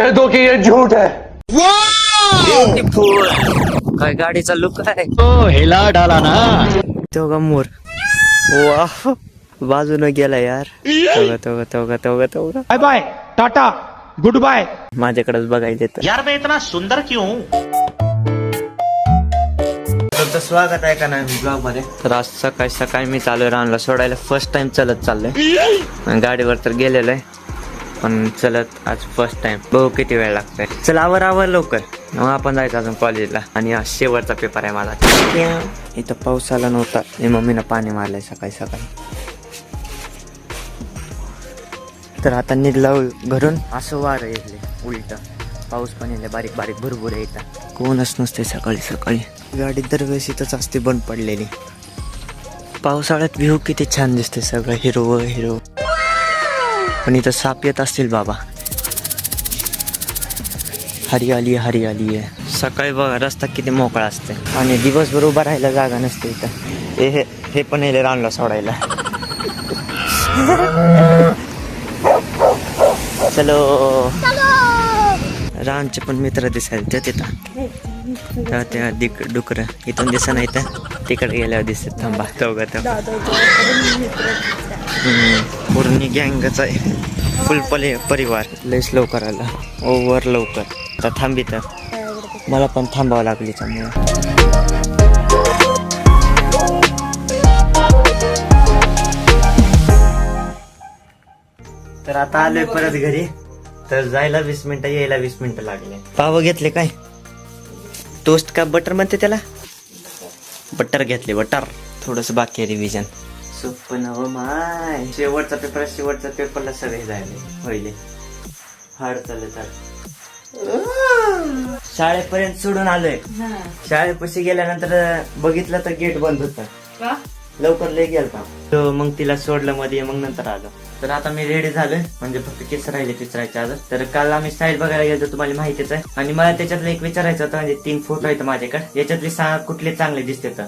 कह दो कि ये झूठ है। ब्युटिफुल. काय गाडीचा लुक आहे तो हिला डाला ना. तो गमूर. वाह, बाजून गेला यार. तोगा bye bye tata goodbye. माझ्याकडेच बघायला येतं. यार मैं इतना सुंदर क्यों हूँ. तुमचं स्वागत आहे का नाही ब्लॉग मध्ये. तर आज सकाळी सकाळी मी चालू राहणला सोडायला. फर्स्ट टाइम चालत चाललंय. गाडीवर तर गेलेलो आहे पण चलत आज फर्स्ट टाइम. बघू किती वेळ लागतोय. चल आवर लवकर. मग आपण जायचं अजून कॉलेजला. आणि हा शेवटचा पेपर आहे मला. इथं पाऊस आला नव्हता. मम्मीनं पाणी मारलंय सकाळी सकाळी. तर आता निघला घरून. असं वारं येतले उलट. पाऊस पण येईल बारीक बारीक भरपूर येतात. कोणच नसते सकाळी सकाळी. गाडी दरवेळेस इथंच असते बंद पडलेली. पावसाळ्यात व्ह्यू किती छान दिसते. सगळं हिरवं. पण इथं साप येत असतील बाबा. हरियाली आहे. सकाळी बघा रस्ता किती मोकळा असते. आणि दिवसभर उभा राहायला जागा नसते इथं. हे पण येले रानला सोडायला. चलो. रानचे पण मित्र दिसायला तिथं. त्या डुकर इथून दिसा नाही तर तिकडे गेल्यावर दिसत. थांबा पूर्ण गँगच आहे. फुल परिवार. लय लवकर आला. ओव्हर लवकर. आता थांबित मला पण थांबावं लागली त्यामुळे. तर आता आलोय परत घरी. तर जायला 20 मिनिटं यायला 20 मिनिटं लागले. पाव घेतले काय. टोस्ट का बटर म्हणते त्याला. बटर घेतले. बटर थोडस बाकी आहे रिव्हिजन. सोपं नव माय. शेवटचा पेपरला सगळे जायले पहिले. हाड चालत. शाळेपर्यंत सोडून आलोय. शाळेपाशी गेल्यानंतर बघितलं तर गेट बंद होतं. लवकर लय गेलता. मग तिला सोडलं मध्ये. मग नंतर आलो. तर आता मी रेडी झालोय. म्हणजे फक्त केस राहिले विचारायचे आज. तर काल आम्ही स्टाईल बघायला गेलो तुम्हाला माहितीच आहे. आणि मला त्याच्यातलं एक विचारायचं होतं. म्हणजे 3 फोटो आहेत माझ्याकडे. याच्यातले कुठले चांगले दिसते तर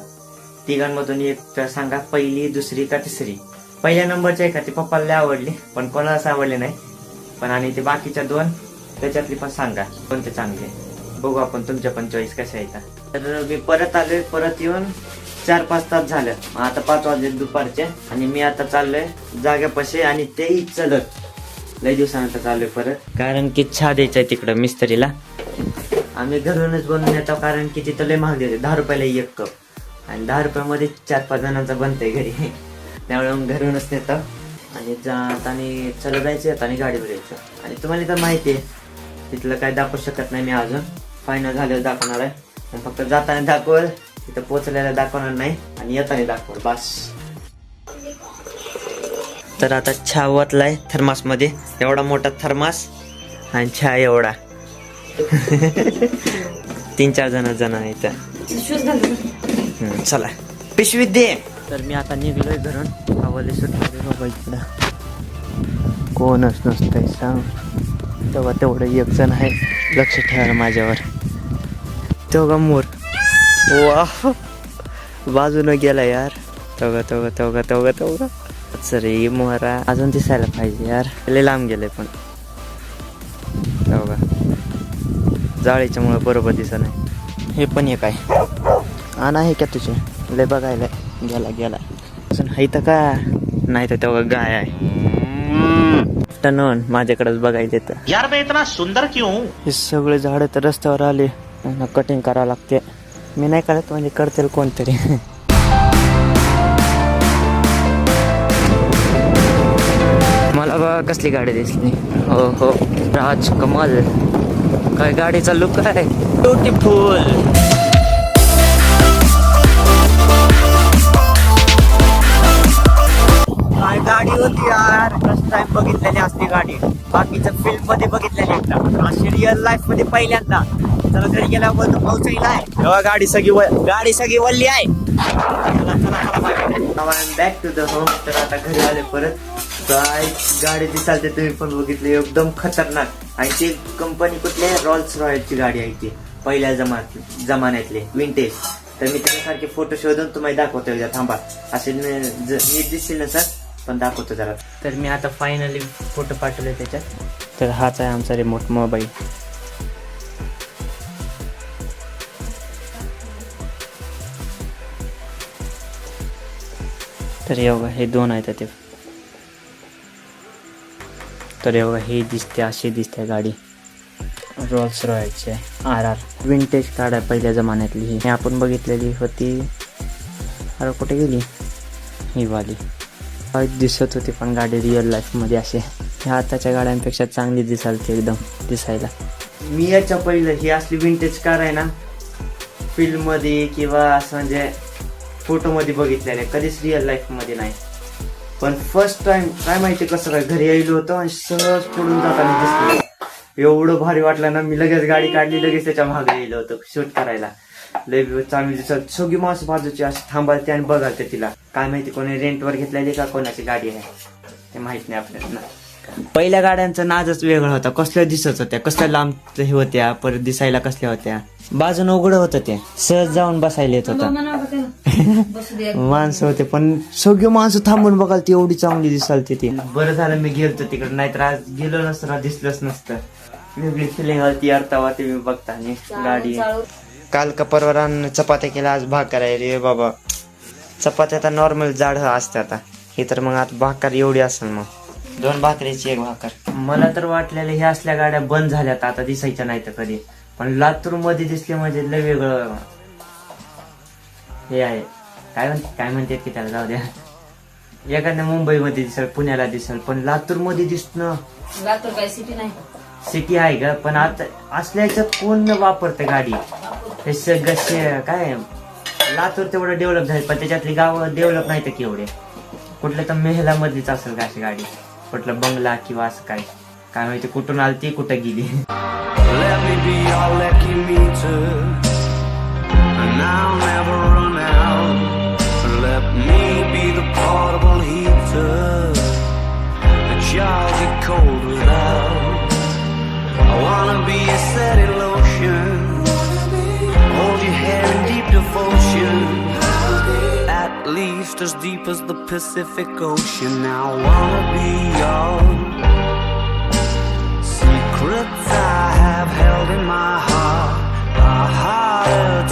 तिघांमधून एक सांगा. पहिली, दुसरी का तिसरी. पहिल्या नंबरची आहे का ती पप्पाला लय आवडली पण कोणालाच आवडली नाही. पण आणि ते बाकीच्या 2 त्याच्यातली पण सांगा कोणते चांगले. बघू आपण तुमच्या पण चॉईस कशा येतात. तर मी परत आलोय. परत येऊन 4-5 तास झालं. आता 5 वाजले दुपारचे. आणि मी आता चाललोय जाग्यापाशी. आणि तेही चलत. लय दिवसानंतर चाललोय परत. कारण की चहा द्यायचा तिकडं मिस्त्रीला. आम्ही घरूनच बनवून येतो. कारण की तिथं लय महाग देते. 10 रुपयाला 1 कप. आणि 10 रुपयामध्ये 4-5 जणांचा बनतंय घरी. त्यामुळे मग घरूनच नेतो. आणि जाताना चला जायचं आणि गाडीवर यायचं. आणि तुम्हाला तर माहिती आहे तिथलं काय दाखवू शकत नाही मी अजून. फायनल झाल्यावर दाखवणार आहे. फक्त जाताना दाखवल. तिथं पोचलेला दाखवणार नाही. आणि येताना दाखवल बस. तर आता चहा ओतलाय थर्मास मध्ये. एवढा मोठा थर्मास आणि चहा एवढा. 3-4 जण आहेत. चला पिशवीत दे. तर मी आता निघलोय घरून. हवाली सुटले बाबा इकडं. कोणच नसतंय सांग. तेवढं 1 जण आहे. लक्ष ठेवा माझ्यावर. तो गमूर. वाह, बाजून गेला यार. तोगा सरी मोहरा अजून दिसायला पाहिजे यार. लय लांब गेले पण तोगा जाळीच्या मुळे बरोबर दिसत नाही. हे पण एक आहे. आण आहे का तुझे. लय बघायला गेला अजून हाय तर का नाही. तर तेव्हा गाय आहे. टनन माझ्याकडेच बघायला येतं. यार मैं इतना सुंदर क्यों हूँ. हे सगळे झाड तर रस्त्यावर आले. कटिंग करावं लागते. मी नाही करत म्हणजे करतील कोणतरी. मला बघा कसली गाडी दिसली. हो राज कमाल. काय गाडीचा लुक आहे. ब्युटिफुल. काय गाडी होती यार. फर्स्ट टाइम बघितलेली असली गाडी. बाकीचं फिल्म मध्ये बघितलेली एकदा. अशी रिअल लाईफ मध्ये पहिल्यांदा. चला घरी गेल्यावर पाऊस आहे. तेव्हा गाडी सगळी वल्ली आहे. Back to the home. तर आता घरी आले परत. गाडी दिसाल ते तुम्ही पण बघितली. एकदम खतरनाक. आणि ती कंपनी कुठली आहे. रॉल्स रॉयलची गाडी आहे ती. पहिल्या जमान्यातली विंटेज. तर मी त्याच्यासारखे फोटो शोधून तुम्हाला दाखवतो. थांबा असे नीट दिसतील ना सर पण दाखवतो जरा. तर मी आता फायनली फोटो पाठवले त्याच्यात. तर हाच आहे आमचा रिमोट मोबाईल. तर एवढं हे 2 आहेत ते. तर एवढं हे दिसते, अशी दिसते गाडी. रोल्स रॉयलचे RR विंटेज कार आहे पहिल्या जमान्यातली. ही आपण बघितलेली होती. अरे कुठे गेली ही वाली? दिसत होती पण गाडी रिअल लाईफमध्ये असे ह्या आताच्या गाड्यांपेक्षा चांगली दिसायला एकदम दिसायला. मी याच्या पहिलं ही असली विंटेज कार आहे ना फिल्ममध्ये किंवा असं म्हणजे फोटोमध्ये बघितलेले, कधीच रिअल लाईफमध्ये नाही. पण फर्स्ट टाइम काय माहिती कसं काय घरी यायलो होतो आणि सहज पडून जाताना दिसलं. एवढं भारी वाटलं ना, मी लगेच गाडी काढली, लगेच त्याच्या मागे गेलो होतो शूट करायला. लय चांगली दिसत. सगळी माणसं बाजूची अशी थांबालते आणि बघालते तिला. काय माहिती कोणी रेंटवर घेतलेली का कोणाची गाडी आहे ते माहित नाही आपल्याला. पहिल्या गाड्यांचा नाजच वेगळा होता. कसल्या दिसत होत्या, कसल्या लांब हे होत्या, परत दिसायला कसल्या होत्या. बाजून उघडं होतं ते, सहज जाऊन बसायला येत होतं. माणसं होते पण सगळी माणसं थांबून बघाल ती, एवढी चांगली दिसाल ती. बरं झालं मी गेलतो तिकडे, नाहीतर आज गेलो नसतं, दिसलंच नसतं. वेगळी फिलिंग आली अर्थावा ते मी बघता आणि गाडी. काल का परवा चपात्या केल्या, आज भाकर आहे रे बाबा. चपात्या आता नॉर्मल जाड असते आता, हे तर मग आता भाकर एवढी असेल. मग 2 भाकरीची 1 भाकर. मला तर वाटलेलं हे असल्या गाड्या बंद झाल्यात आता, दिसायच्या नाही तर कधी. पण लातूर मध्ये दिसले म्हणजे लय वेगळं हे आहे. काय म्हणतात की त्याला, जाऊ द्या. एखाद्या मुंबईमध्ये दिसल, पुण्याला दिसल, पण लातूर मध्ये दिसणं. लातूर काय सिटी नाही, सिटी आहे का? पण आता असल्याच्यात कोण वापरते गाडी? हे सगळं काय लातूर तेवढं डेव्हलप झाले, पण त्याच्यातली गावं डेव्हलप नाही तर केवढे. कुठल्या तर मेहलामधलीच असेल का अशी गाडी, कुठला बंगला किंवा असं काय माहिती कुठून आली ती कुठं गेली. Let me be your lucky meter, and I'll never run out. Let me be the portable heater that y'all get cold without. I wanna be a steady lotion, hold your hair in deep devotion, at least as deep as the Pacific Ocean. I wanna be your secrets I have held in my heart are harder